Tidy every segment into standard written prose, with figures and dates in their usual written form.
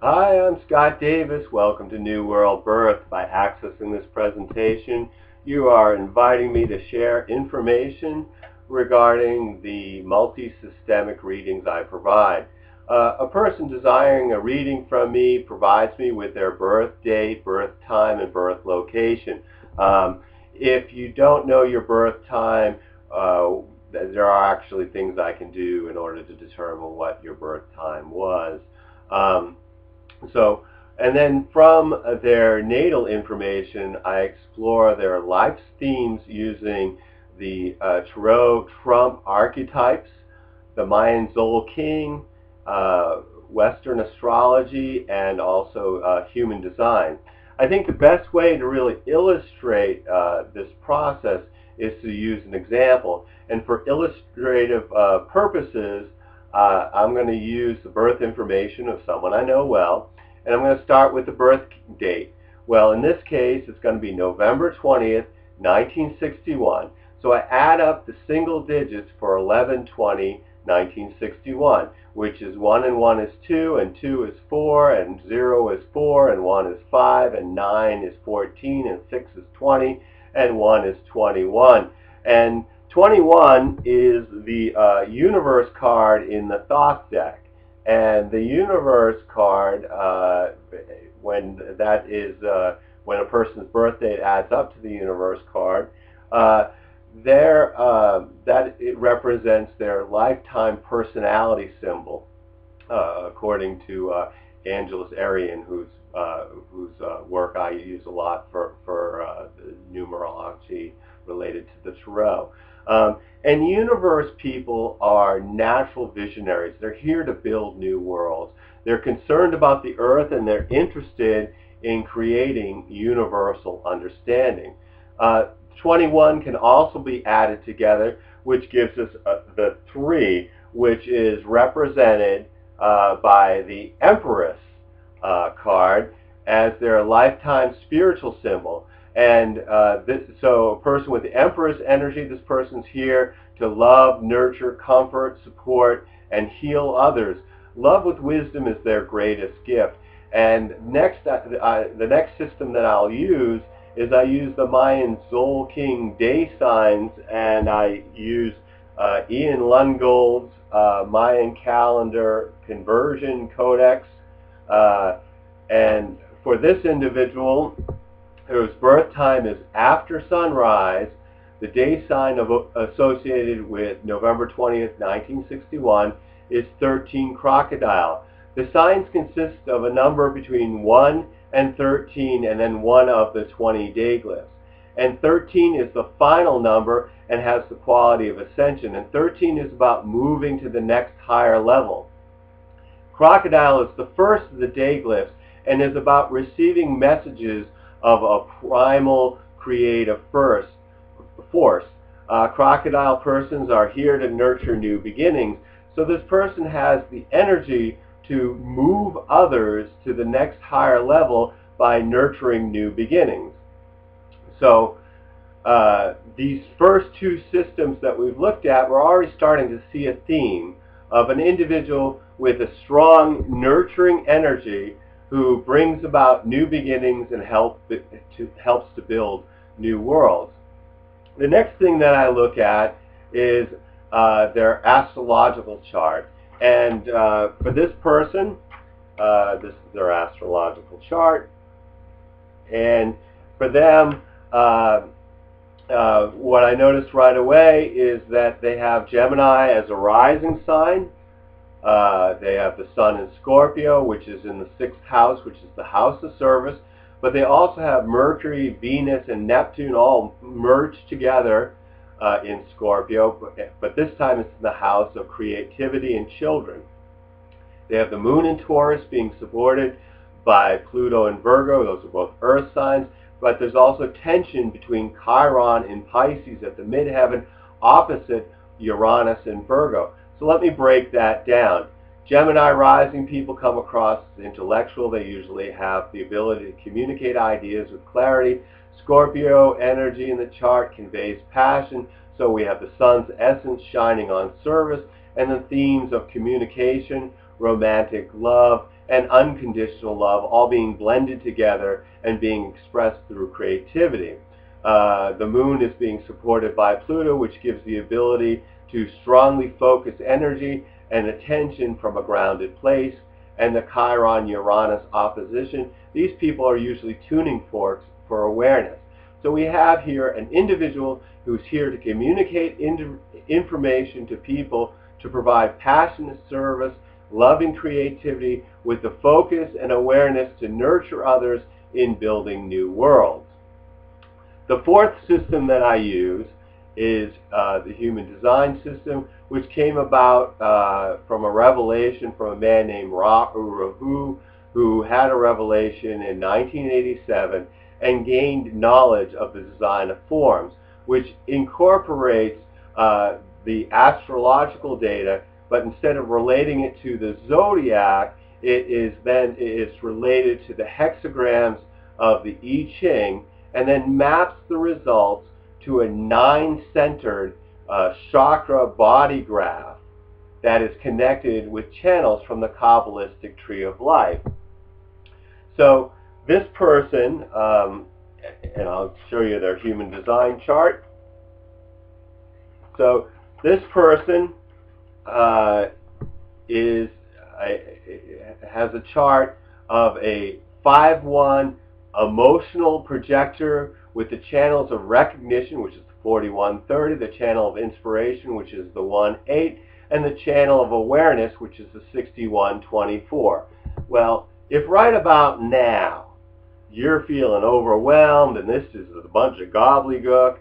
Hi, I'm Scott Davis. Welcome to New World Birth. By accessing this presentation, you are inviting me to share information regarding the multi-systemic readings I provide. A person desiring a reading from me provides me with their birth date, birth time, and birth location. If you don't know your birth time, there are actually things I can do in order to determine what your birth time was. Um, so, and then from their natal information, I explore their life themes using the Tarot Trump archetypes, the Mayan Tzolkin, Western astrology, and also human design. I think the best way to really illustrate this process is to use an example. And for illustrative purposes, I'm going to use the birth information of someone I know well, and I'm going to start with the birth date. Well, in this case, it's going to be November 20th, 1961. So I add up the single digits for 11/20/1961, which is 1 and 1 is 2, and 2 is 4, and 0 is 4, and 1 is 5, and 9 is 14, and 6 is 20, and 1 is 21. And 21 is the universe card in the Thoth deck. And the universe card, when a person's birth date adds up to the universe card, that it represents their lifetime personality symbol, according to Angeles Arian, whose work I use a lot for the numerology related to the tarot. And universe people are natural visionaries. They're here to build new worlds. They're concerned about the earth, and they're interested in creating universal understanding. 21 can also be added together, which gives us the 3, which is represented by the Empress card as their lifetime spiritual symbol. And so a person with the Empress energy, this person's here to love, nurture, comfort, support, and heal others. Love with wisdom is their greatest gift. And next, the next system that I'll use is I use the Mayan Tzolkin day signs, and I use Ian Lungold's Mayan calendar conversion codex. And for this individual, whose birth time is after sunrise, the day sign associated with November 20th, 1961 is 13 crocodile. The signs consist of a number between 1 and 13, and then one of the 20 day glyphs. And 13 is the final number and has the quality of ascension. And 13 is about moving to the next higher level. Crocodile is the first of the day glyphs and is about receiving messages of a primal creative force. Crocodile persons are here to nurture new beginnings. So this person has the energy to move others to the next higher level by nurturing new beginnings. So these first two systems that we've looked at, we're already starting to see a theme of an individual with a strong nurturing energy who brings about new beginnings and helps to build new worlds. The next thing that I look at is their astrological chart. And for this person, this is their astrological chart. And for them, what I noticed right away is that they have Gemini as a rising sign. They have the Sun in Scorpio, which is in the 6th house, which is the house of service. But they also have Mercury, Venus, and Neptune all merged together in Scorpio, but this time it's in the house of creativity and children. They have the Moon in Taurus being supported by Pluto and Virgo. Those are both earth signs. But there's also tension between Chiron in Pisces at the midheaven opposite Uranus in Virgo. So let me break that down. Gemini rising people come across as intellectual. They usually have the ability to communicate ideas with clarity. Scorpio energy in the chart conveys passion. So we have the sun's essence shining on service, and the themes of communication, romantic love, and unconditional love, all being blended together and being expressed through creativity. The moon is being supported by Pluto, which gives the ability to strongly focus energy and attention from a grounded place, and the Chiron-Uranus opposition. These people are usually tuning forks for awareness. So we have here an individual who's here to communicate information to people, to provide passionate service, loving creativity, with the focus and awareness to nurture others in building new worlds. The fourth system that I use is the human design system, which came about from a revelation from a man named Ra Uru, who had a revelation in 1987 and gained knowledge of the design of forms, which incorporates the astrological data, but instead of relating it to the zodiac, it's related to the hexagrams of the I Ching, and then maps the results to a 9-centered chakra body graph that is connected with channels from the Kabbalistic tree of life. So this person, and I'll show you their human design chart. So this person has a chart of a 5-1 emotional projector with the channels of recognition, which is the 4130, the channel of inspiration, which is the 18, and the channel of awareness, which is the 6124. Well, if right about now you're feeling overwhelmed and this is a bunch of gobbledygook,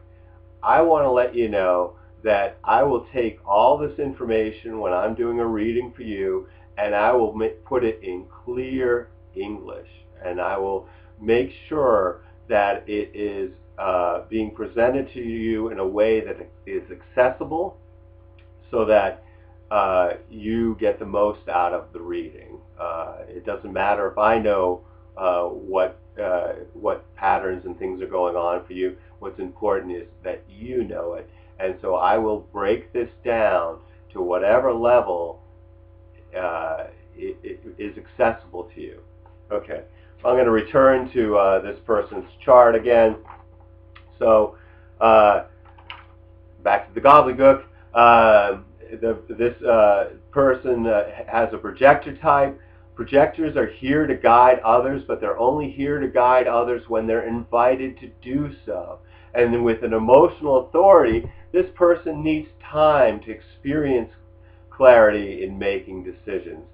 I want to let you know that I will take all this information when I'm doing a reading for you, and I will put it in clear English, and I will make sure that it is being presented to you in a way that is accessible, so that you get the most out of the reading. It doesn't matter if I know what patterns and things are going on for you. What's important is that you know it. And so I will break this down to whatever level it is accessible to you. Okay, I'm going to return to this person's chart again. So back to the gobbledygook. This person has a projector type. Projectors are here to guide others, but they're only here to guide others when they're invited to do so. And then with an emotional authority, this person needs time to experience clarity in making decisions.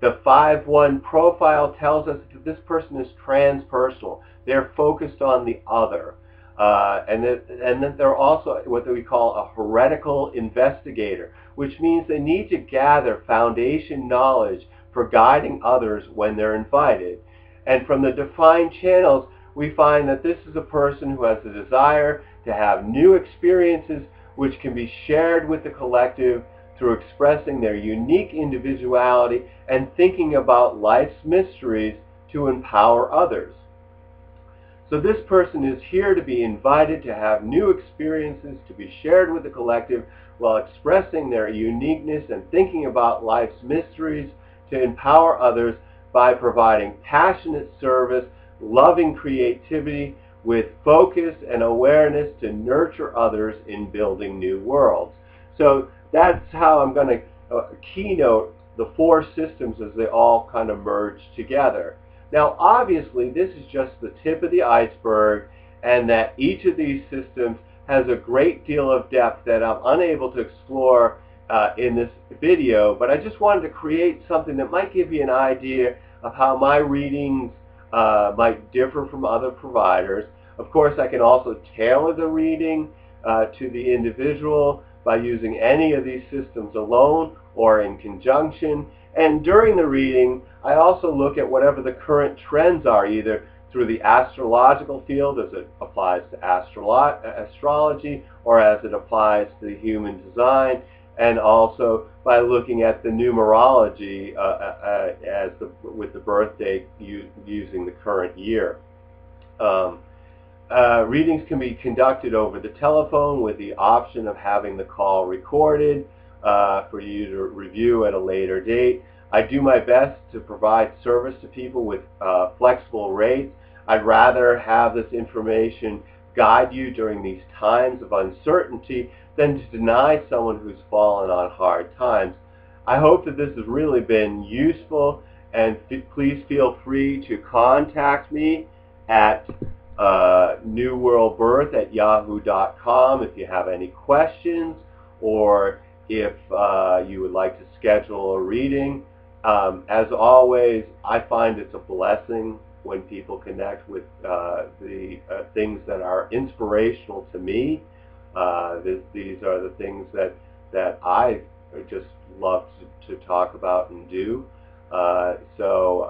The 5-1 profile tells us that this person is transpersonal. They're focused on the other. And then they're also what we call a heretical investigator, which means they need to gather foundation knowledge for guiding others when they're invited. And from the defined channels, we find that this is a person who has a desire to have new experiences which can be shared with the collective through expressing their unique individuality and thinking about life's mysteries to empower others. So this person is here to be invited to have new experiences to be shared with the collective while expressing their uniqueness and thinking about life's mysteries to empower others by providing passionate service, loving creativity with focus and awareness to nurture others in building new worlds. So that's how I'm going to keynote the 4 systems as they all kind of merge together. Now obviously this is just the tip of the iceberg, and that each of these systems has a great deal of depth that I'm unable to explore in this video, but I just wanted to create something that might give you an idea of how my readings might differ from other providers. Of course, I can also tailor the reading to the individual by using any of these systems alone or in conjunction. And during the reading, I also look at whatever the current trends are, either through the astrological field as it applies to astrology, or as it applies to human design, and also by looking at the numerology with the birth date using the current year. Readings can be conducted over the telephone with the option of having the call recorded for you to review at a later date. I do my best to provide service to people with flexible rates. I'd rather have this information guide you during these times of uncertainty than to deny someone who's fallen on hard times. I hope that this has really been useful, and please feel free to contact me at NewWorldBirth@yahoo.com if you have any questions, or if you would like to schedule a reading. As always, I find it's a blessing when people connect with the things that are inspirational to me. These are the things that I just love to talk about and do. So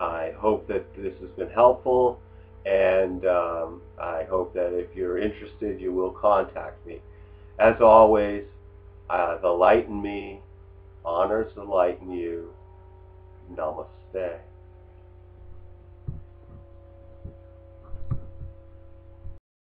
I hope that this has been helpful, and I hope that if you're interested, you will contact me. As always, the light in me honors the light in you. Namaste.